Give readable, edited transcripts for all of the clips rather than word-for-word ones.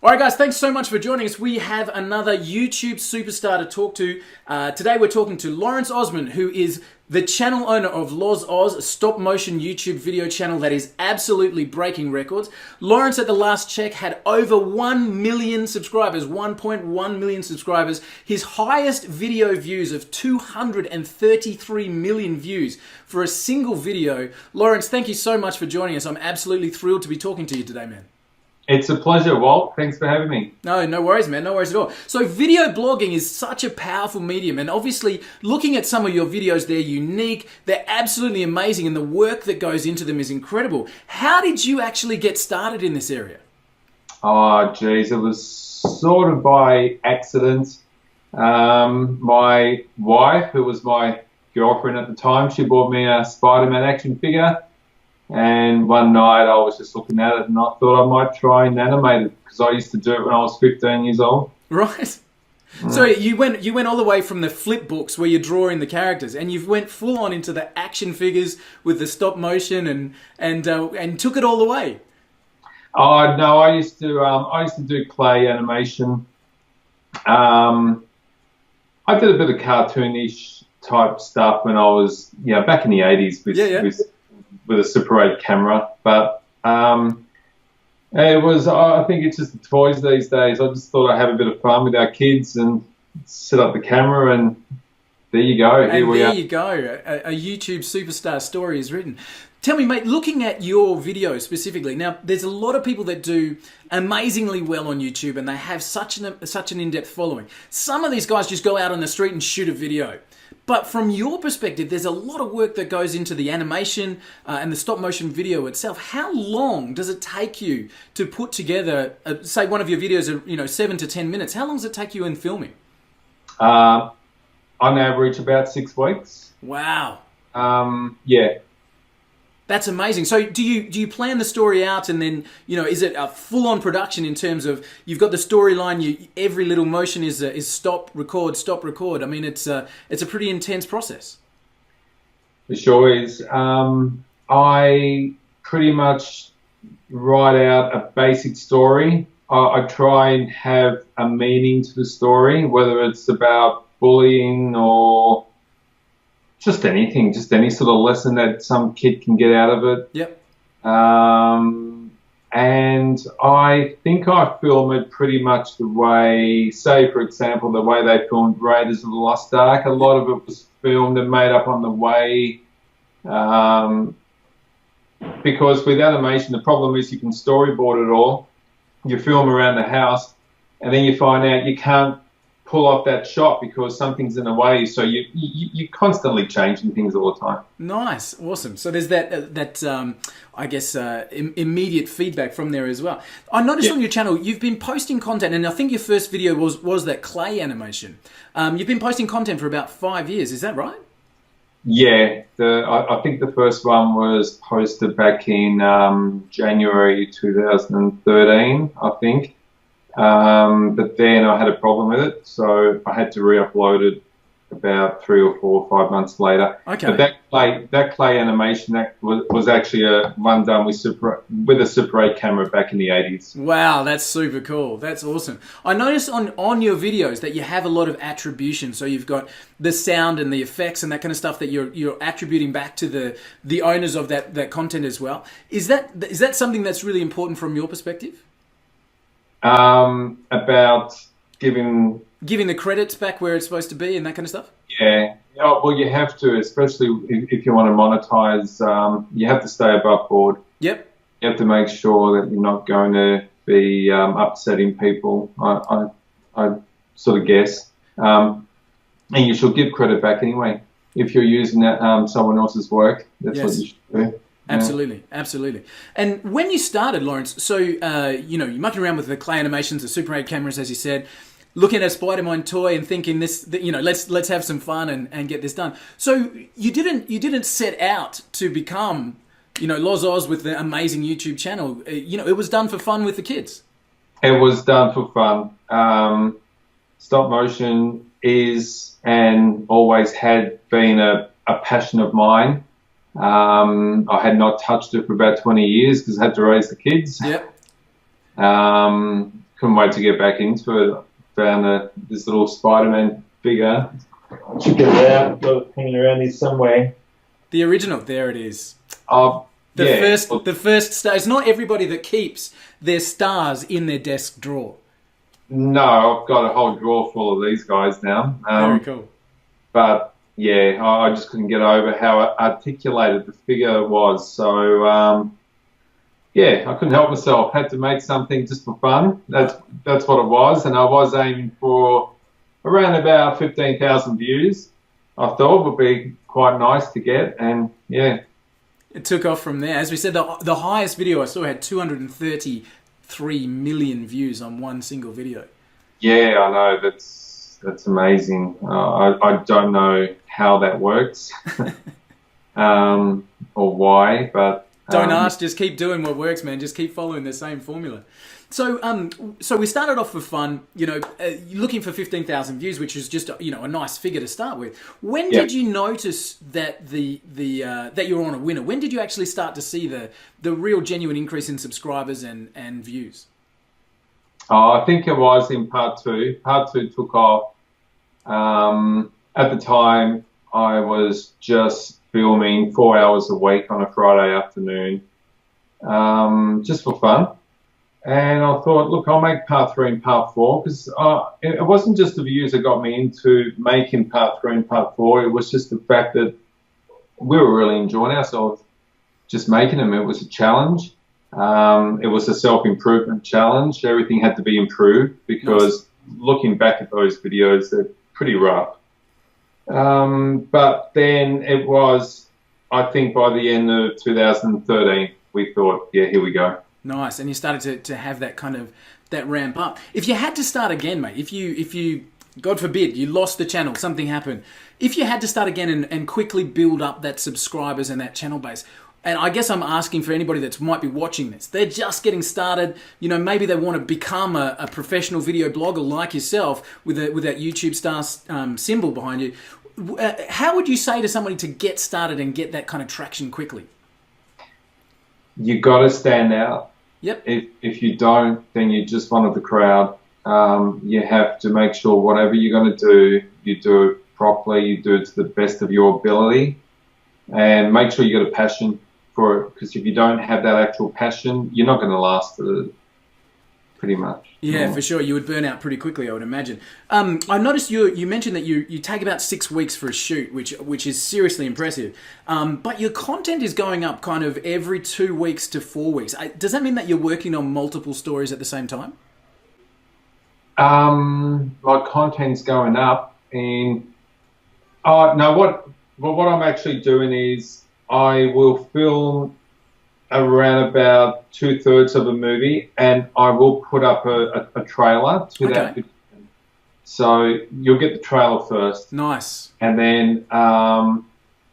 All right, guys, thanks so much for joining us. We have another YouTube superstar to talk to. Today we're talking to Lawrence Osman, who is the channel owner of LozAus, a stop-motion YouTube video channel that is absolutely breaking records. Lawrence, at the last check, had over 1 million subscribers, 1.1 million subscribers. His highest video views of 233 million views for a single video. Lawrence, thank you so much for joining us. I'm absolutely thrilled to be talking to you today, man. It's a pleasure, Walt. Thanks for having me. No worries, man. No worries at all. So video blogging is such a powerful medium, and obviously looking at some of your videos, they're unique, they're absolutely amazing, and the work that goes into them is incredible. How did you actually get started in this area? Oh, geez, it was sort of by accident. My wife, who was my girlfriend at the time, she bought me a Spider-Man action figure. And one night I was just looking at it and I thought I might try and animate it because I used to do it when I was 15 years old. Right. So you went all the way from the flip books where you're drawing the characters, and you went full on into the action figures with the stop motion and took it all the way. Oh no, I used to do clay animation. I did a bit of cartoonish type stuff when I was back in the 80s with a Super 8 camera, but I think it's just the toys these days. I just thought I'd have a bit of fun with our kids and set up the camera, and there you go. Here we are. There you go. A YouTube superstar story is written. Tell me, mate, looking at your videos specifically, now there's a lot of people that do amazingly well on YouTube and they have such an in-depth following. Some of these guys just go out on the street and shoot a video. But from your perspective, there's a lot of work that goes into the animation and the stop-motion video itself. How long does it take you to put together, say one of your videos are 7 to 10 minutes? How long does it take you in filming? On average, about 6 weeks. Wow. Yeah. That's amazing. So do you plan the story out, and then, is it a full-on production in terms of you've got the storyline, every little motion is stop, record, stop, record. I mean, it's a pretty intense process. It sure is. I pretty much write out a basic story. I try and have a meaning to the story, whether it's about bullying or just anything, just any sort of lesson that some kid can get out of it. Yep. And I think I film it pretty much the way, say, for example, the way they filmed Raiders of the Lost Ark. A lot of it was filmed and made up on the way. Because with animation, the problem is you can storyboard it all. You film around the house, and then you find out you can't pull off that shot because something's in the way, so you're constantly changing things all the time. Nice, awesome. So there's that I guess immediate feedback from there as well. I noticed on your channel you've been posting content, and I think your first video was that clay animation. You've been posting content for about 5 years, is that right? Yeah, I think the first one was posted back in January 2013, I think. But then I had a problem with it, so I had to re-upload it about 3 or 4 or 5 months later. Okay. But that clay animation that was actually one done with a Super 8 camera back in the 80s. Wow, that's super cool. That's awesome. I noticed on your videos that you have a lot of attribution. So you've got the sound and the effects and that kind of stuff that you're attributing back to the owners of that content as well. Is that something that's really important from your perspective? About giving the credits back where it's supposed to be and that kind of stuff? Yeah. Oh, well, you have to, especially if you want to monetize, you have to stay above board. Yep. You have to make sure that you're not going to be upsetting people, I sort of guess. And you should give credit back anyway. If you're using someone else's work, that's what you should do. Absolutely, absolutely. And when you started, Lawrence, so you're mucking around with the clay animations, the Super 8 cameras, as you said, looking at a Spider-Man toy and thinking let's have some fun and get this done. So you didn't set out to become LozAus with the amazing YouTube channel. It was done for fun with the kids. It was done for fun. Stop motion is and always had been a passion of mine. I had not touched it for about 20 years because I had to raise the kids. Yep. Because couldn't wait to get back into it. Found this little Spider-Man figure. Check it out. Got it hanging around here somewhere. The original. There it is. The first star. It's not everybody that keeps their stars in their desk drawer. No, I've got a whole drawer full of these guys now. Very cool. But yeah, I just couldn't get over how articulated the figure was. So yeah, I couldn't help myself. Had to make something just for fun. That's what it was, and I was aiming for around about 15,000 views. I thought would be quite nice to get, and yeah, it took off from there. As we said, the highest video I saw had 233 million views on one single video. Yeah, I know. That's amazing. I don't know how that works or why, but don't ask. Just keep doing what works, man. Just keep following the same formula. So, so we started off for fun, looking for 15,000 views, which is just, a nice figure to start with. When did you notice that that you were on a winner? When did you actually start to see the real genuine increase in subscribers and views? Oh, I think it was in part two. Part two took off. At the time, I was just filming 4 hours a week on a Friday afternoon, just for fun. And I thought, look, I'll make part three and part four, because it wasn't just the views that got me into making part three and part four. It was just the fact that we were really enjoying ourselves just making them. It was a challenge. It was a self-improvement challenge. Everything had to be improved, because looking back at those videos, they're pretty rough. But then it was, I think by the end of 2013, we thought, yeah, here we go. Nice. And you started to have that kind of, that ramp up. If you had to start again, mate, if you, God forbid, you lost the channel, something happened. If you had to start again and quickly build up that subscribers and that channel base, and I guess I'm asking for anybody that might be watching this, they're just getting started, maybe they want to become a professional video blogger like yourself with that YouTube star symbol behind you. How would you say to somebody to get started and get that kind of traction quickly? You got to stand out. Yep. If you don't, then you're just one of the crowd. You have to make sure whatever you're going to do, you do it properly, you do it to the best of your ability, and make sure you got a passion for it, because if you don't have that actual passion, you're not going to last pretty much. Yeah, for sure. You would burn out pretty quickly, I would imagine. I noticed you mentioned that you take about 6 weeks for a shoot, which is seriously impressive. But your content is going up kind of every 2 weeks to 4 weeks. Does that mean that you're working on multiple stories at the same time? My content's going up, and no, what I'm actually doing is I will film around about 2/3 of a movie, and I will put up a trailer to that video. So you'll get the trailer first. Nice. And then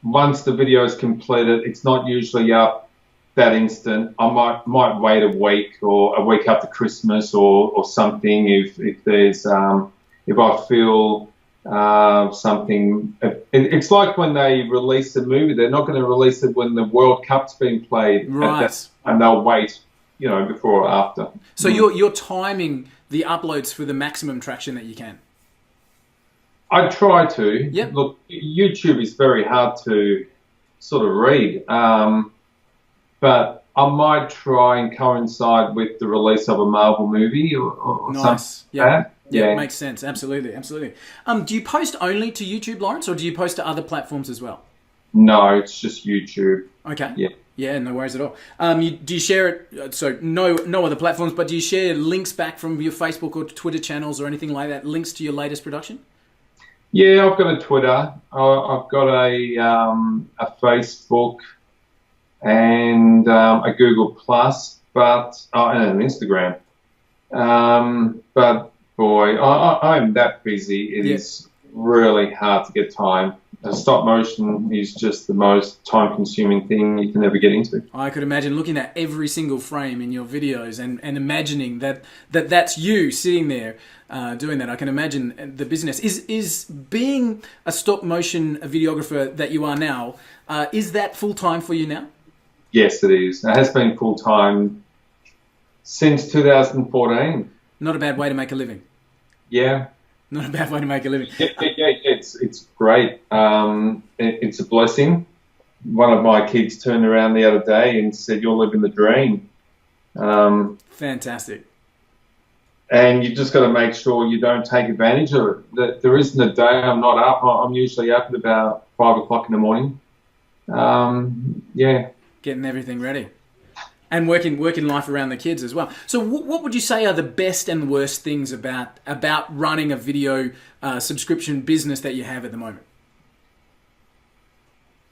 once the video is completed, it's not usually up that instant. I might wait a week or a week after Christmas or something if there's if I feel something. It's like when they release a movie, they're not going to release it when the World Cup's being played, right? And they'll wait, before or after. So you're timing the uploads for the maximum traction that you can. I try to. Yep. Look, YouTube is very hard to sort of read, but I might try and coincide with the release of a Marvel movie or nice. Something like that. Yeah, it makes sense. Absolutely. Do you post only to YouTube, Lawrence, or do you post to other platforms as well? No, it's just YouTube. Okay. Yeah. Yeah, no worries at all. Do you share it? So no other platforms, but do you share links back from your Facebook or Twitter channels or anything like that? Links to your latest production? Yeah, I've got a Twitter. I've got a Facebook and a Google Plus, and an Instagram. But boy, I'm that busy. It is really hard to get time. Stop motion is just the most time-consuming thing you can ever get into. I could imagine looking at every single frame in your videos and imagining that's you sitting there doing that. I can imagine the business. Is being a stop-motion videographer that you are now, is that full-time for you now? Yes, it is. It has been full-time since 2014. Not a bad way to make a living. Yeah. Not a bad way to make a living. It's great. It's a blessing. One of my kids turned around the other day and said, "You're living the dream." Fantastic. And you just got to make sure you don't take advantage of it. There isn't a day I'm not up. I'm usually up at about 5 o'clock in the morning. Getting everything ready. And working life around the kids as well. So what would you say are the best and worst things about running a video subscription business that you have at the moment?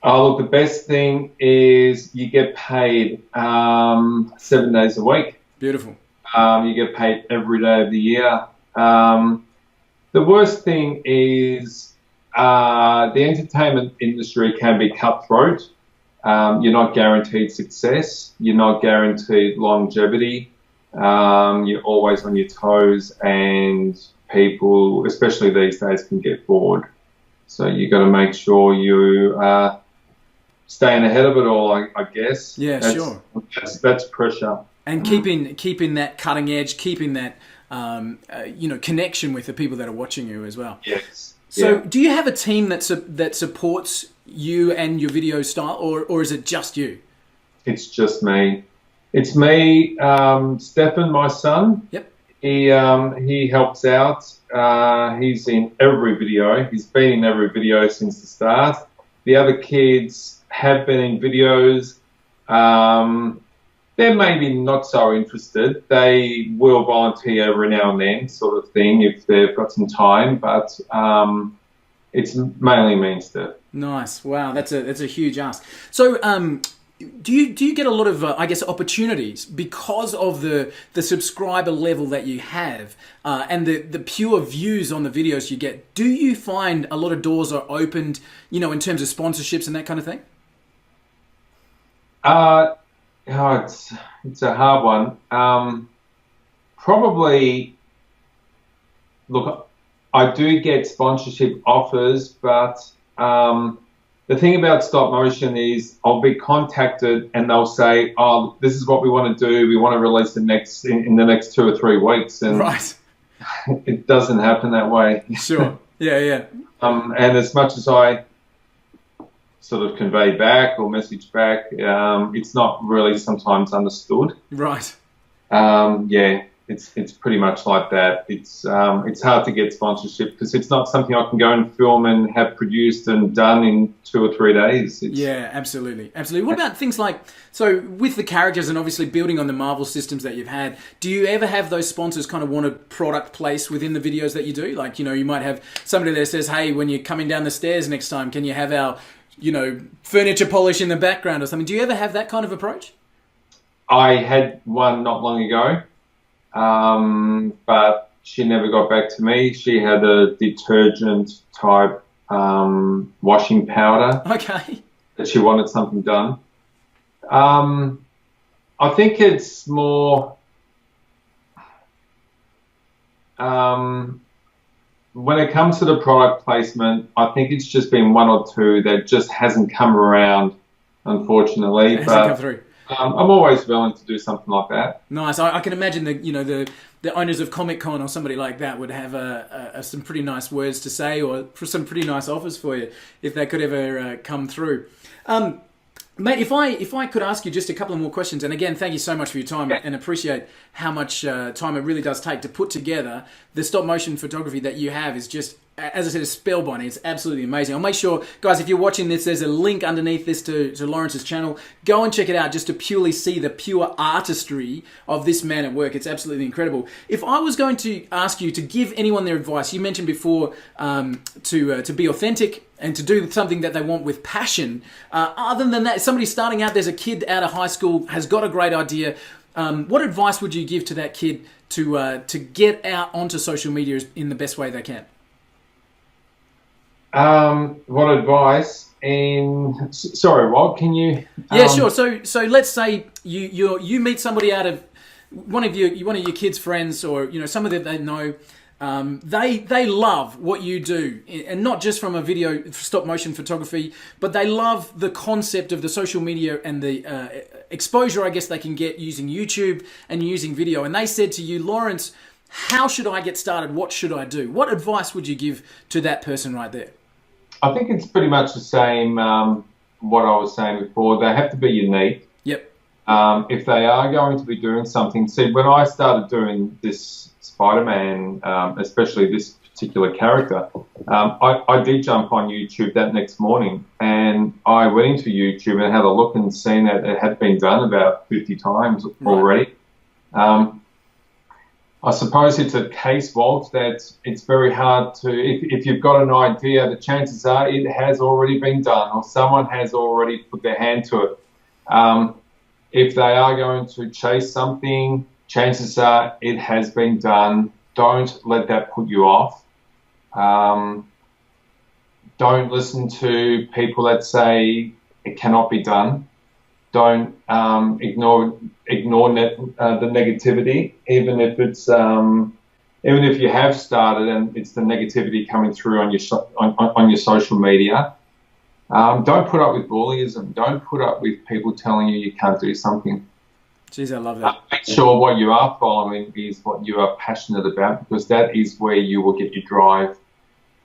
Oh, look, the best thing is you get paid 7 days a week. Beautiful. You get paid every day of the year. The worst thing is the entertainment industry can be cutthroat. You're not guaranteed success. You're not guaranteed longevity. You're always on your toes, and people, especially these days, can get bored. So you got to make sure you are staying ahead of it all, I guess. Yeah, sure. That's pressure. And keeping that cutting edge, keeping that connection with the people that are watching you as well. Yes. So, do you have a team that supports you and your video style, or is it just you? It's just me. It's me, Stefan, my son. Yep. He helps out. He's in every video. He's been in every video since the start. The other kids have been in videos. They're maybe not so interested. They will volunteer every now and then, sort of thing, if they've got some time. But it's mainly me and Steph. Nice. Wow, that's a huge ask. So, do you get a lot of opportunities because of the subscriber level that you have and the pure views on the videos you get? Do you find a lot of doors are opened, in terms of sponsorships and that kind of thing? It's a hard one. Probably, look, I do get sponsorship offers, but the thing about stop motion is I'll be contacted and they'll say, "Oh, this is what we want to do. We want to release in the next 2 or 3 weeks," and right. It doesn't happen that way. Sure. Yeah. And as much as I sort of convey back or message back, it's not really sometimes understood. Right. It's pretty much like that. It's hard to get sponsorship because it's not something I can go and film and have produced and done in 2 or 3 days. Yeah, absolutely. What about things like, so with the characters and obviously building on the Marvel systems that you've had, do you ever have those sponsors kind of want a product place within the videos that you do? Like, you might have somebody that says, "Hey, when you're coming down the stairs next time, can you have our furniture polish in the background or something?" Do you ever have that kind of approach? I had one not long ago, but she never got back to me. She had a detergent type washing powder. Okay. That she wanted something done. I think it's more when it comes to the product placement, I think it's just been 1 or 2 that just hasn't come around, unfortunately. It hasn't come through. I'm always willing to do something like that. Nice. I can imagine the owners of Comic Con or somebody like that would have some pretty nice words to say or for some pretty nice offers for you if that could ever come through. Mate, if I could ask you just a couple of more questions, and again, thank you so much for your time and appreciate how much time it really does take to put together the stop motion photography that you have is just, as I said, it's spellbinding. It's absolutely amazing. I'll make sure, guys, if you're watching this, there's a link underneath this to Lawrence's channel. Go and check it out just to purely see the pure artistry of this man at work. It's absolutely incredible. If I was going to ask you to give anyone their advice, you mentioned before to be authentic and to do something that they want with passion. Other than that, somebody starting out, there's a kid out of high school, has got a great idea. What advice would you give to that kid to get out onto social media in the best way they can? What advice? Sorry, Rob, can you? Yeah, sure. So let's say you meet somebody out of one of your kids' friends, or somebody that they know. They love what you do, and not just from a video stop motion photography, but they love the concept of the social media and the exposure I guess they can get using YouTube and using video. And they said to you, "Lawrence, how should I get started? What should I do? What advice would you give to that person right there? I think it's pretty much the same, what I was saying before. They have to be unique. Yep. If they are going to be doing something, see, when I started doing this Spider-Man, especially this particular character, I did jump on YouTube that next morning, and I went into YouTube and had a look and seen that it had been done about 50 times already. I suppose it's a case, Walt, that it's very hard to, if you've got an idea, the chances are it has already been done or someone has already put their hand to it. If they are going to chase something, chances are it has been done. Don't let that put you off. Don't listen to people that say it cannot be done. Don't ignore the negativity, even if it's even if you have started and it's the negativity coming through on your social media. Don't put up with bullyism. Don't put up with people telling you can't do something. Jeez, I love that. Make sure what you are following is what you are passionate about, because that is where you will get your drive.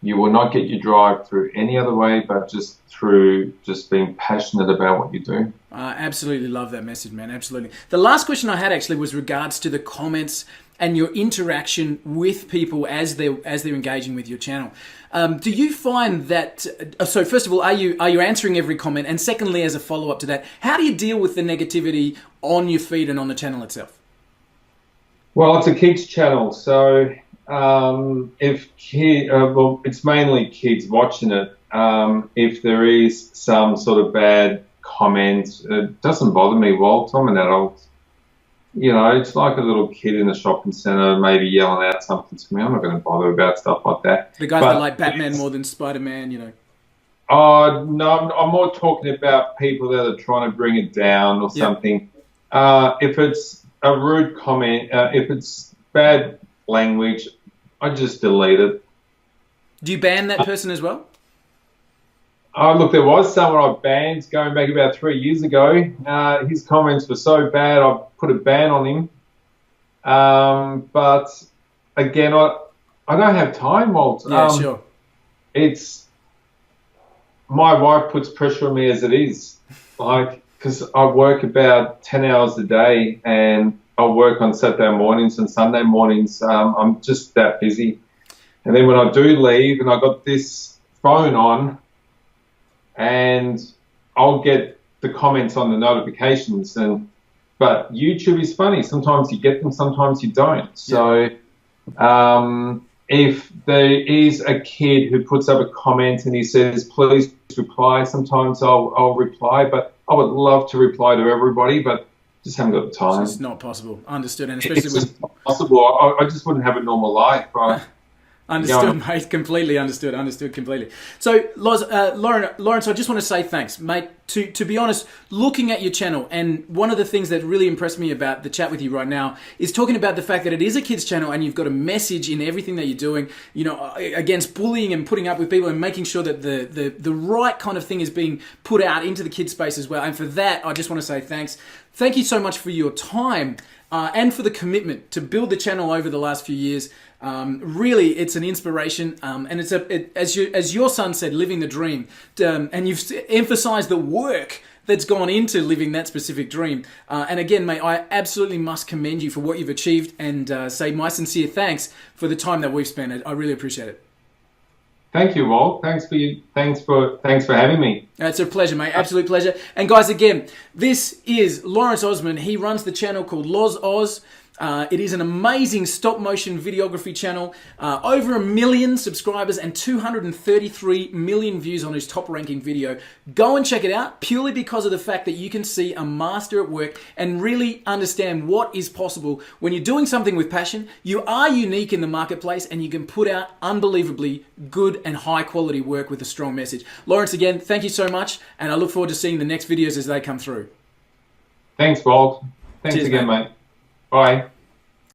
You will not get your drive through any other way, but just through just being passionate about what you do. I absolutely love that message, man. Absolutely. The last question I had actually was regards to the comments and your interaction with people as they're engaging with your channel. Do you find that? So first of all, are you answering every comment? And secondly, as a follow up to that, how do you deal with the negativity on your feed and on the channel itself? Well, it's a kids channel, so it's mainly kids watching it. If there is some sort of bad comment, it doesn't bother me, Walt. I'm an adult. You know, it's like a little kid in a shopping centre maybe yelling out something to me. I'm not going to bother about stuff like that. The guys that like Batman more than Spider-Man, you know. Oh, no, I'm more talking about people that are trying to bring it down or something. If it's a rude comment, if it's bad language, I just delete it. Do you ban that person as well? Oh, look, there was someone I banned going back about 3 years ago. His comments were so bad, I put a ban on him. But again, I don't have time, Walt. Yeah, sure. It's my wife puts pressure on me as it is, like, because I work about 10 hours a day, and I work on Saturday mornings and Sunday mornings. I'm just that busy. And then when I do leave, and I got this phone on, and I'll get the comments on the notifications, but YouTube is funny. Sometimes you get them, sometimes you don't. So if there is a kid who puts up a comment and he says, please reply, sometimes I'll reply, but I would love to reply to everybody, but just haven't got the time. It's not possible. Understood. And especially it's just not possible. I just wouldn't have a normal life. Understood, mate. Completely understood. Understood completely. So, Lawrence, I just want to say thanks, mate. To be honest, looking at your channel, and one of the things that really impressed me about the chat with you right now is talking about the fact that it is a kids channel and you've got a message in everything that you're doing, you know, against bullying and putting up with people and making sure that the right kind of thing is being put out into the kids space as well. And for that, I just want to say thanks. Thank you so much for your time and for the commitment to build the channel over the last few years. Really, it's an inspiration, and it's as your son said, living the dream. And you've emphasised the work that's gone into living that specific dream. And again, mate, I absolutely must commend you for what you've achieved, and say my sincere thanks for the time that we've spent. I really appreciate it. Thank you, Walt. Thanks for having me. It's a pleasure, mate. Absolute pleasure. And guys, again, this is Lawrence Osman. He runs the channel called LozAus. It is an amazing stop motion videography channel, over 1 million subscribers and 233 million views on his top ranking video. Go and check it out purely because of the fact that you can see a master at work and really understand what is possible when you're doing something with passion. You are unique in the marketplace and you can put out unbelievably good and high quality work with a strong message. Lawrence, again, thank you so much, and I look forward to seeing the next videos as they come through. Thanks, Walt. Thanks. Cheers, again, mate. Bye.